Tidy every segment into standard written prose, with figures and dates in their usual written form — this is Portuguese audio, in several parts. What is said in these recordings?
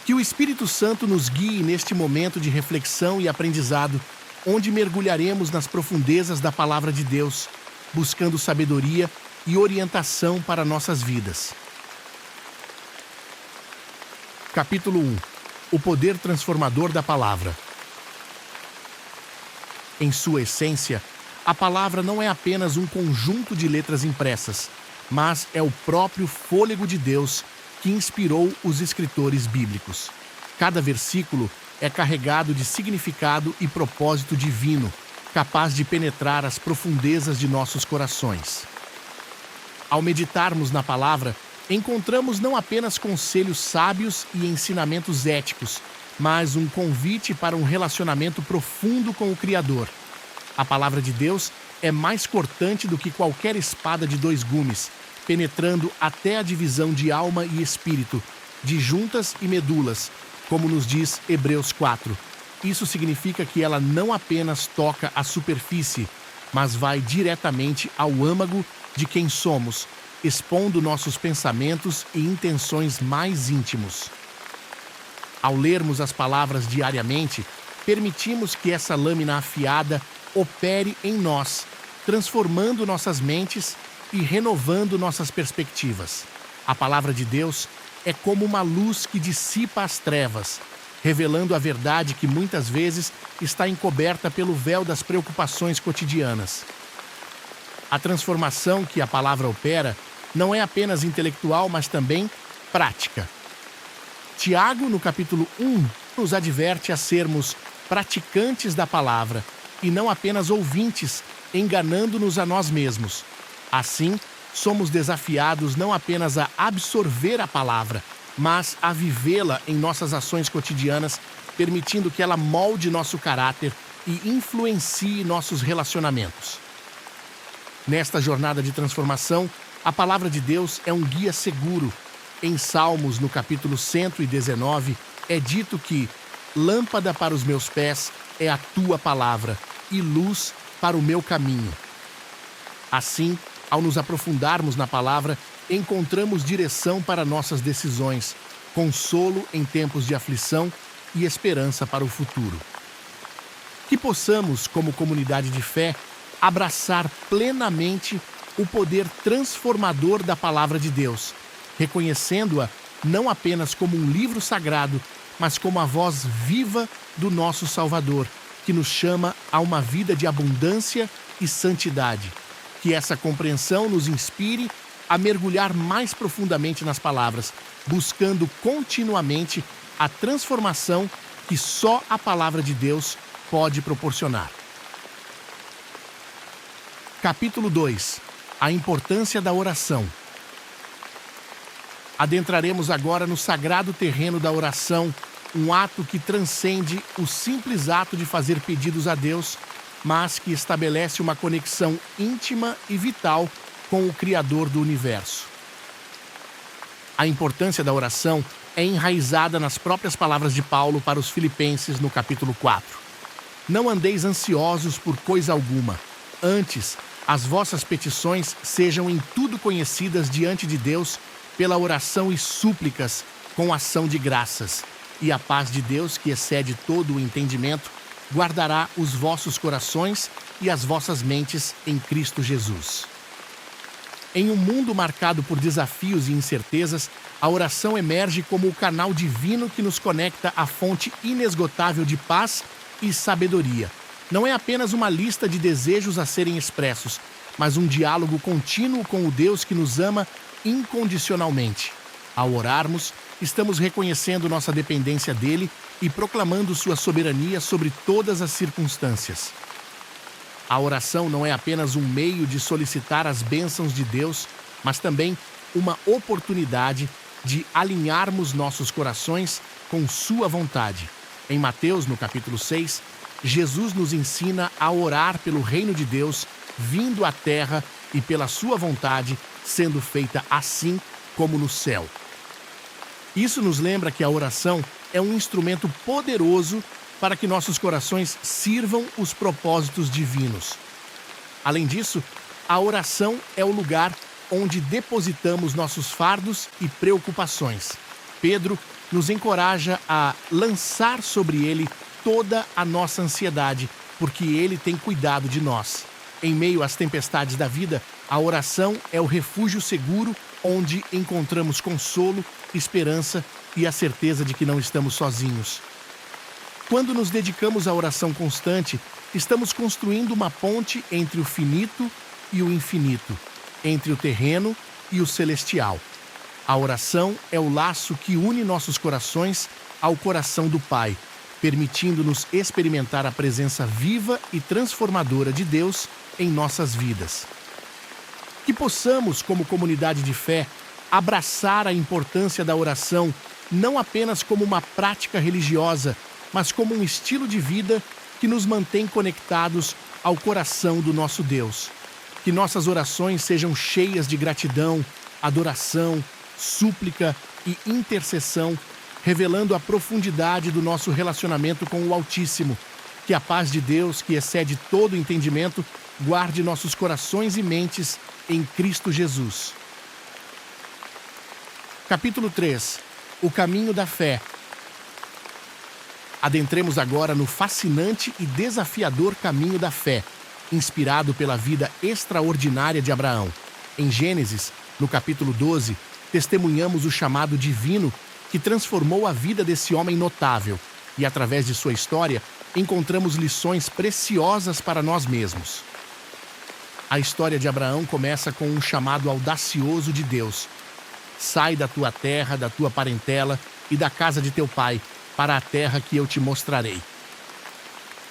Que o Espírito Santo nos guie neste momento de reflexão e aprendizado, onde mergulharemos nas profundezas da Palavra de Deus, buscando sabedoria e orientação para nossas vidas. Capítulo 1. O poder transformador da Palavra. Em sua essência, a Palavra não é apenas um conjunto de letras impressas, mas é o próprio fôlego de Deus que inspirou os escritores bíblicos. Cada versículo é carregado de significado e propósito divino, capaz de penetrar as profundezas de nossos corações. Ao meditarmos na palavra, encontramos não apenas conselhos sábios e ensinamentos éticos, mas um convite para um relacionamento profundo com o Criador. A palavra de Deus é mais cortante do que qualquer espada de dois gumes, penetrando até a divisão de alma e espírito, de juntas e medulas, como nos diz Hebreus 4. Isso significa que ela não apenas toca a superfície, mas vai diretamente ao âmago de quem somos, expondo nossos pensamentos e intenções mais íntimos. Ao lermos as palavras diariamente, permitimos que essa lâmina afiada opere em nós, transformando nossas mentes e renovando nossas perspectivas. A palavra de Deus é como uma luz que dissipa as trevas, revelando a verdade que muitas vezes está encoberta pelo véu das preocupações cotidianas. A transformação que a palavra opera não é apenas intelectual, mas também prática. Tiago, no capítulo 1, nos adverte a sermos praticantes da palavra e não apenas ouvintes, enganando-nos a nós mesmos. Assim, somos desafiados não apenas a absorver a palavra, mas a vivê-la em nossas ações cotidianas, permitindo que ela molde nosso caráter e influencie nossos relacionamentos. Nesta jornada de transformação, a palavra de Deus é um guia seguro. Em Salmos, no capítulo 119, é dito que lâmpada para os meus pés é a tua palavra e luz para o meu caminho. Assim, ao nos aprofundarmos na palavra, encontramos direção para nossas decisões, consolo em tempos de aflição e esperança para o futuro. Que possamos, como comunidade de fé, abraçar plenamente o poder transformador da palavra de Deus, reconhecendo-a não apenas como um livro sagrado, mas como a voz viva do nosso Salvador, que nos chama a uma vida de abundância e santidade. Que essa compreensão nos inspire a mergulhar mais profundamente nas palavras, buscando continuamente a transformação que só a palavra de Deus pode proporcionar. Capítulo 2. A importância da oração. Adentraremos agora no sagrado terreno da oração, um ato que transcende o simples ato de fazer pedidos a Deus, mas que estabelece uma conexão íntima e vital com o Criador do universo. A importância da oração é enraizada nas próprias palavras de Paulo para os Filipenses no capítulo 4. Não andeis ansiosos por coisa alguma, antes, as vossas petições sejam em tudo conhecidas diante de Deus pela oração e súplicas com ação de graças, e a paz de Deus, que excede todo o entendimento, guardará os vossos corações e as vossas mentes em Cristo Jesus. Em um mundo marcado por desafios e incertezas, a oração emerge como o canal divino que nos conecta à fonte inesgotável de paz e sabedoria. Não é apenas uma lista de desejos a serem expressos, mas um diálogo contínuo com o Deus que nos ama incondicionalmente. Ao orarmos, estamos reconhecendo nossa dependência dele e proclamando sua soberania sobre todas as circunstâncias. A oração não é apenas um meio de solicitar as bênçãos de Deus, mas também uma oportunidade de alinharmos nossos corações com sua vontade. Em Mateus, no capítulo 6, Jesus nos ensina a orar pelo reino de Deus vindo à terra e pela sua vontade sendo feita assim como no céu. Isso nos lembra que a oração é um instrumento poderoso para que nossos corações sirvam os propósitos divinos. Além disso, a oração é o lugar onde depositamos nossos fardos e preocupações. Pedro nos encoraja a lançar sobre ele toda a nossa ansiedade, porque ele tem cuidado de nós. Em meio às tempestades da vida, a oração é o refúgio seguro onde encontramos consolo, esperança e a certeza de que não estamos sozinhos. Quando nos dedicamos à oração constante, estamos construindo uma ponte entre o finito e o infinito, entre o terreno e o celestial. A oração é o laço que une nossos corações ao coração do Pai, permitindo-nos experimentar a presença viva e transformadora de Deus em nossas vidas. Que possamos, como comunidade de fé, abraçar a importância da oração não apenas como uma prática religiosa, mas como um estilo de vida que nos mantém conectados ao coração do nosso Deus. Que nossas orações sejam cheias de gratidão, adoração, súplica e intercessão, revelando a profundidade do nosso relacionamento com o Altíssimo. Que a paz de Deus, que excede todo entendimento, guarde nossos corações e mentes em Cristo Jesus. Capítulo 3. O caminho da fé. Adentremos agora no fascinante e desafiador caminho da fé, inspirado pela vida extraordinária de Abraão. Em Gênesis, no capítulo 12, testemunhamos o chamado divino que transformou a vida desse homem notável, e através de sua história, encontramos lições preciosas para nós mesmos. A história de Abraão começa com um chamado audacioso de Deus. Sai da tua terra, da tua parentela e da casa de teu pai, para a terra que eu te mostrarei.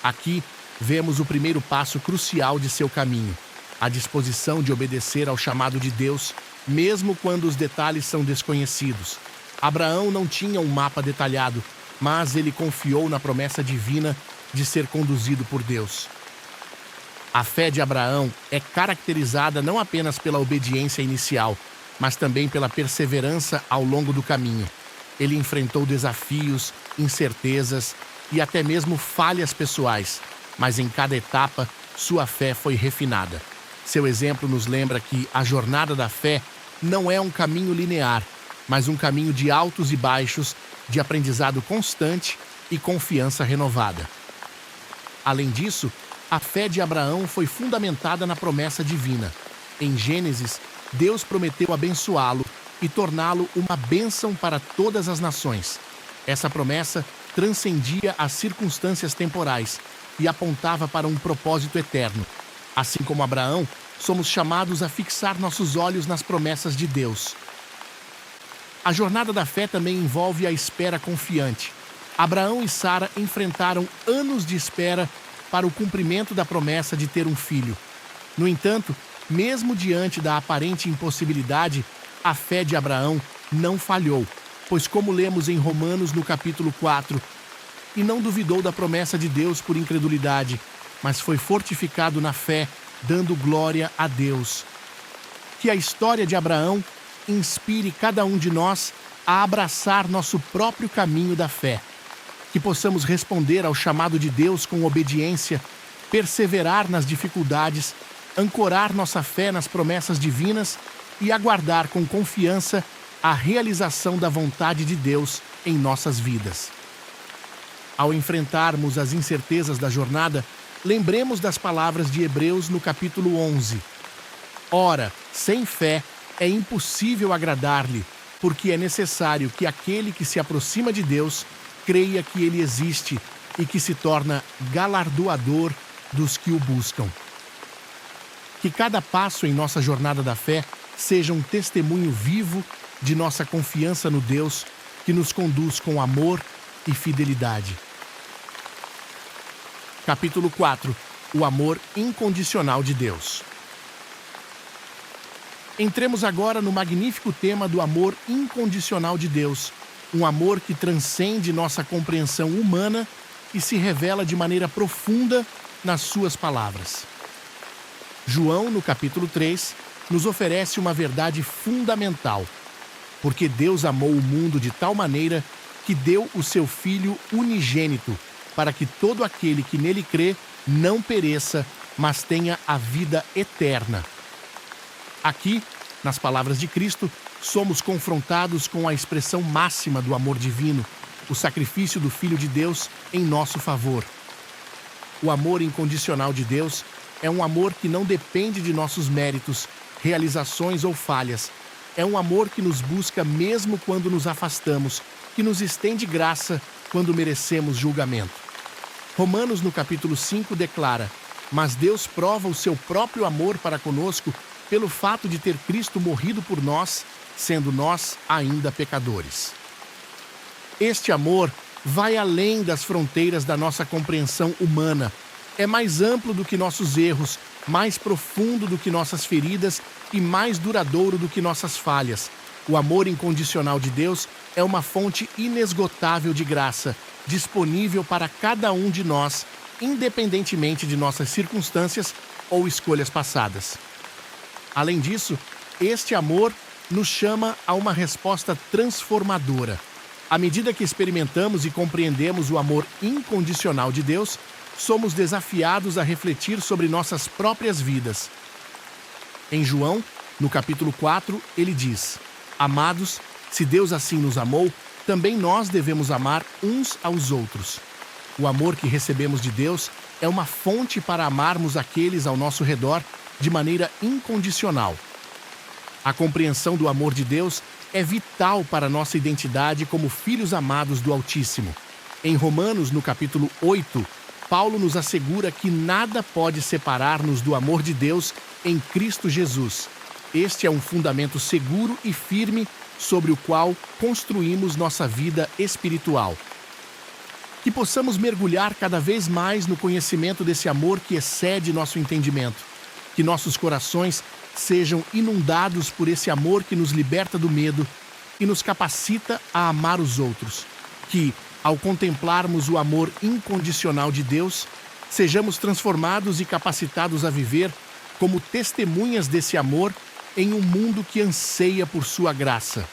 Aqui vemos o primeiro passo crucial de seu caminho, a disposição de obedecer ao chamado de Deus, mesmo quando os detalhes são desconhecidos. Abraão não tinha um mapa detalhado, mas ele confiou na promessa divina de ser conduzido por Deus. A fé de Abraão é caracterizada não apenas pela obediência inicial, mas também pela perseverança ao longo do caminho. Ele enfrentou desafios, incertezas e até mesmo falhas pessoais, mas em cada etapa, sua fé foi refinada. Seu exemplo nos lembra que a jornada da fé não é um caminho linear, mas um caminho de altos e baixos, de aprendizado constante e confiança renovada. Além disso, a fé de Abraão foi fundamentada na promessa divina. Em Gênesis, Deus prometeu abençoá-lo e torná-lo uma bênção para todas as nações. Essa promessa transcendia as circunstâncias temporais e apontava para um propósito eterno. Assim como Abraão, somos chamados a fixar nossos olhos nas promessas de Deus. A jornada da fé também envolve a espera confiante. Abraão e Sara enfrentaram anos de espera para o cumprimento da promessa de ter um filho. No entanto, mesmo diante da aparente impossibilidade, a fé de Abraão não falhou, pois como lemos em Romanos no capítulo 4, e não duvidou da promessa de Deus por incredulidade, mas foi fortificado na fé, dando glória a Deus. Que a história de Abraão inspire cada um de nós a abraçar nosso próprio caminho da fé. Que possamos responder ao chamado de Deus com obediência, perseverar nas dificuldades, ancorar nossa fé nas promessas divinas e aguardar com confiança a realização da vontade de Deus em nossas vidas. Ao enfrentarmos as incertezas da jornada, lembremos das palavras de Hebreus no capítulo 11. Ora, sem fé é impossível agradar-lhe, porque é necessário que aquele que se aproxima de Deus creia que ele existe e que se torna galardoador dos que o buscam. Que cada passo em nossa jornada da fé seja um testemunho vivo de nossa confiança no Deus que nos conduz com amor e fidelidade. Capítulo 4. O amor incondicional de Deus. Entremos agora no magnífico tema do amor incondicional de Deus, um amor que transcende nossa compreensão humana e se revela de maneira profunda nas suas palavras. João, no capítulo 3, nos oferece uma verdade fundamental. Porque Deus amou o mundo de tal maneira que deu o seu Filho unigênito, para que todo aquele que nele crê não pereça, mas tenha a vida eterna. Aqui, nas palavras de Cristo, somos confrontados com a expressão máxima do amor divino, o sacrifício do Filho de Deus em nosso favor. O amor incondicional de Deus é um amor que não depende de nossos méritos, realizações ou falhas. É um amor que nos busca mesmo quando nos afastamos, que nos estende graça quando merecemos julgamento. Romanos, no capítulo 5, declara: "Mas Deus prova o seu próprio amor para conosco pelo fato de ter Cristo morrido por nós, sendo nós ainda pecadores." Este amor vai além das fronteiras da nossa compreensão humana. É mais amplo do que nossos erros, mais profundo do que nossas feridas e mais duradouro do que nossas falhas. O amor incondicional de Deus é uma fonte inesgotável de graça, disponível para cada um de nós, independentemente de nossas circunstâncias ou escolhas passadas. Além disso, este amor nos chama a uma resposta transformadora. À medida que experimentamos e compreendemos o amor incondicional de Deus, somos desafiados a refletir sobre nossas próprias vidas. Em João, no capítulo 4, ele diz: "Amados, se Deus assim nos amou, também nós devemos amar uns aos outros." O amor que recebemos de Deus é uma fonte para amarmos aqueles ao nosso redor de maneira incondicional. A compreensão do amor de Deus é vital para nossa identidade como filhos amados do Altíssimo. Em Romanos, no capítulo 8, Paulo nos assegura que nada pode separar-nos do amor de Deus em Cristo Jesus. Este é um fundamento seguro e firme sobre o qual construímos nossa vida espiritual. Que possamos mergulhar cada vez mais no conhecimento desse amor que excede nosso entendimento. Que nossos corações sejam inundados por esse amor que nos liberta do medo e nos capacita a amar os outros. Que, ao contemplarmos o amor incondicional de Deus, sejamos transformados e capacitados a viver como testemunhas desse amor em um mundo que anseia por sua graça.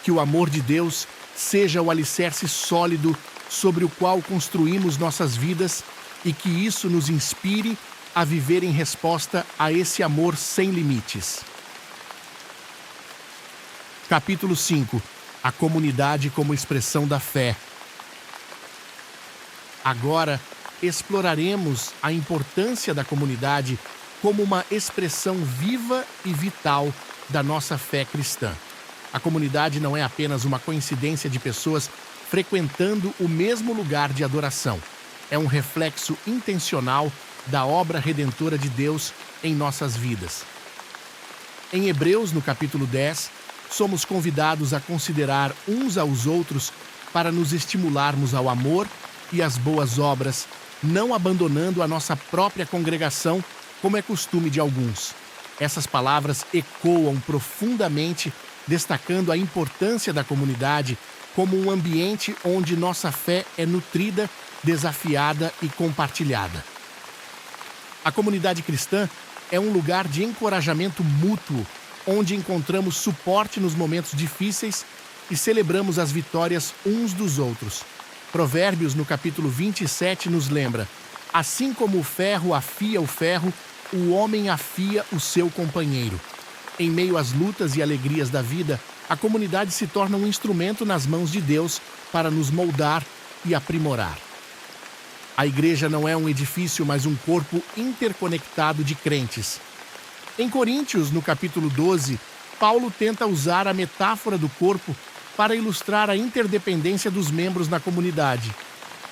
Que o amor de Deus seja o alicerce sólido sobre o qual construímos nossas vidas e que isso nos inspire a viver em resposta a esse amor sem limites. Capítulo 5. A comunidade como expressão da fé. Agora, exploraremos a importância da comunidade como uma expressão viva e vital da nossa fé cristã. A comunidade não é apenas uma coincidência de pessoas frequentando o mesmo lugar de adoração. É um reflexo intencional da obra redentora de Deus em nossas vidas. Em Hebreus, no capítulo 10, somos convidados a considerar uns aos outros para nos estimularmos ao amor e às boas obras, não abandonando a nossa própria congregação, como é costume de alguns. Essas palavras ecoam profundamente, destacando a importância da comunidade como um ambiente onde nossa fé é nutrida, desafiada e compartilhada. A comunidade cristã é um lugar de encorajamento mútuo, onde encontramos suporte nos momentos difíceis e celebramos as vitórias uns dos outros. Provérbios, no capítulo 27, nos lembra: "Assim como o ferro afia o ferro, o homem afia o seu companheiro." Em meio às lutas e alegrias da vida, a comunidade se torna um instrumento nas mãos de Deus para nos moldar e aprimorar. A igreja não é um edifício, mas um corpo interconectado de crentes. Em Coríntios, no capítulo 12, Paulo tenta usar a metáfora do corpo para ilustrar a interdependência dos membros na comunidade.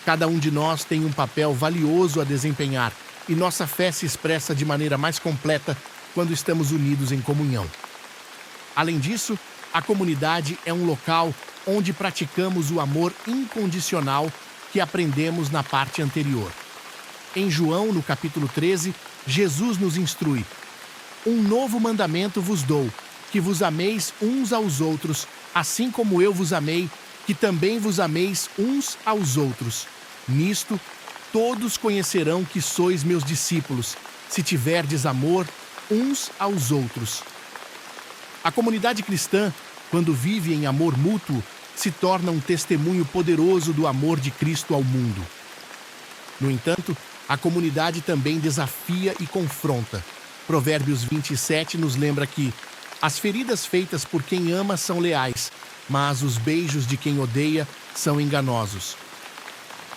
Cada um de nós tem um papel valioso a desempenhar e nossa fé se expressa de maneira mais completa quando estamos unidos em comunhão. Além disso, a comunidade é um local onde praticamos o amor incondicional que aprendemos na parte anterior. Em João, no capítulo 13, Jesus nos instrui: "Um novo mandamento vos dou, que vos ameis uns aos outros, assim como eu vos amei, que também vos ameis uns aos outros. Nisto, todos conhecerão que sois meus discípulos, se tiverdes amor uns aos outros." A comunidade cristã, quando vive em amor mútuo, se torna um testemunho poderoso do amor de Cristo ao mundo. No entanto, a comunidade também desafia e confronta. Provérbios 27 nos lembra que As feridas feitas por quem ama são leais, mas os beijos de quem odeia são enganosos.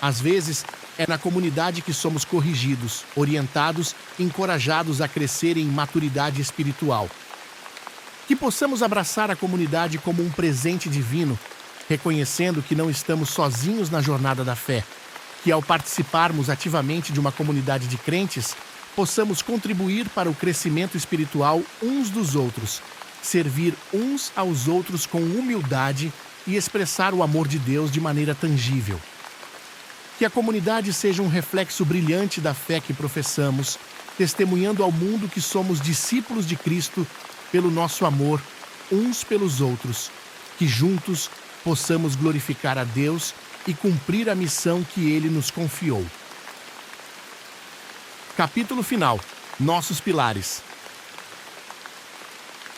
Às vezes, é na comunidade que somos corrigidos, orientados e encorajados a crescer em maturidade espiritual. Que possamos abraçar a comunidade como um presente divino, reconhecendo que não estamos sozinhos na jornada da fé, que ao participarmos ativamente de uma comunidade de crentes, possamos contribuir para o crescimento espiritual uns dos outros, servir uns aos outros com humildade e expressar o amor de Deus de maneira tangível. Que a comunidade seja um reflexo brilhante da fé que professamos, testemunhando ao mundo que somos discípulos de Cristo pelo nosso amor uns pelos outros, que juntos possamos glorificar a Deus e cumprir a missão que Ele nos confiou. Capítulo final. Nossos pilares.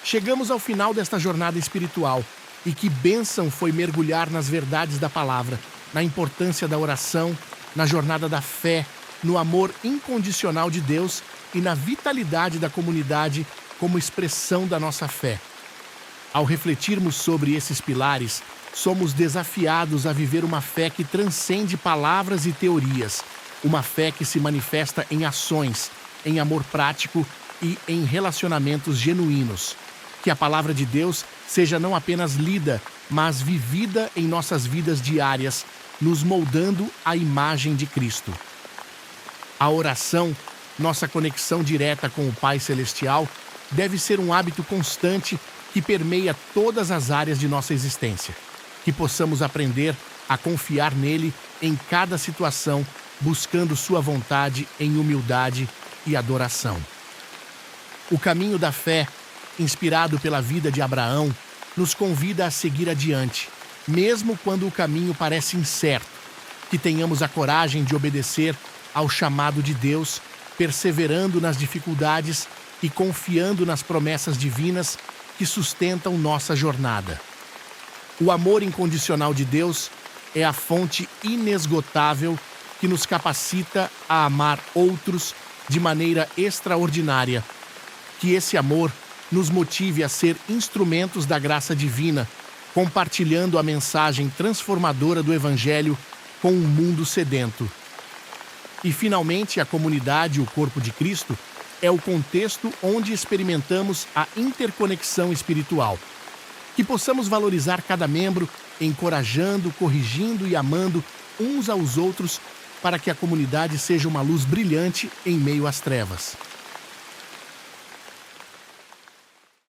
Chegamos ao final desta jornada espiritual, e que bênção foi mergulhar nas verdades da palavra, na importância da oração, na jornada da fé, no amor incondicional de Deus e na vitalidade da comunidade como expressão da nossa fé. Ao refletirmos sobre esses pilares, somos desafiados a viver uma fé que transcende palavras e teorias, uma fé que se manifesta em ações, em amor prático e em relacionamentos genuínos. Que a palavra de Deus seja não apenas lida, mas vivida em nossas vidas diárias, nos moldando à imagem de Cristo. A oração, nossa conexão direta com o Pai Celestial, deve ser um hábito constante que permeia todas as áreas de nossa existência. Que possamos aprender a confiar nele em cada situação, buscando sua vontade em humildade e adoração. O caminho da fé, inspirado pela vida de Abraão, nos convida a seguir adiante, mesmo quando o caminho parece incerto. Que tenhamos a coragem de obedecer ao chamado de Deus, perseverando nas dificuldades e confiando nas promessas divinas que sustentam nossa jornada. O amor incondicional de Deus é a fonte inesgotável que nos capacita a amar outros de maneira extraordinária. Que esse amor nos motive a ser instrumentos da graça divina, compartilhando a mensagem transformadora do Evangelho com um mundo sedento. E, finalmente, a comunidade, o corpo de Cristo, é o contexto onde experimentamos a interconexão espiritual. Que possamos valorizar cada membro, encorajando, corrigindo e amando uns aos outros, para que a comunidade seja uma luz brilhante em meio às trevas.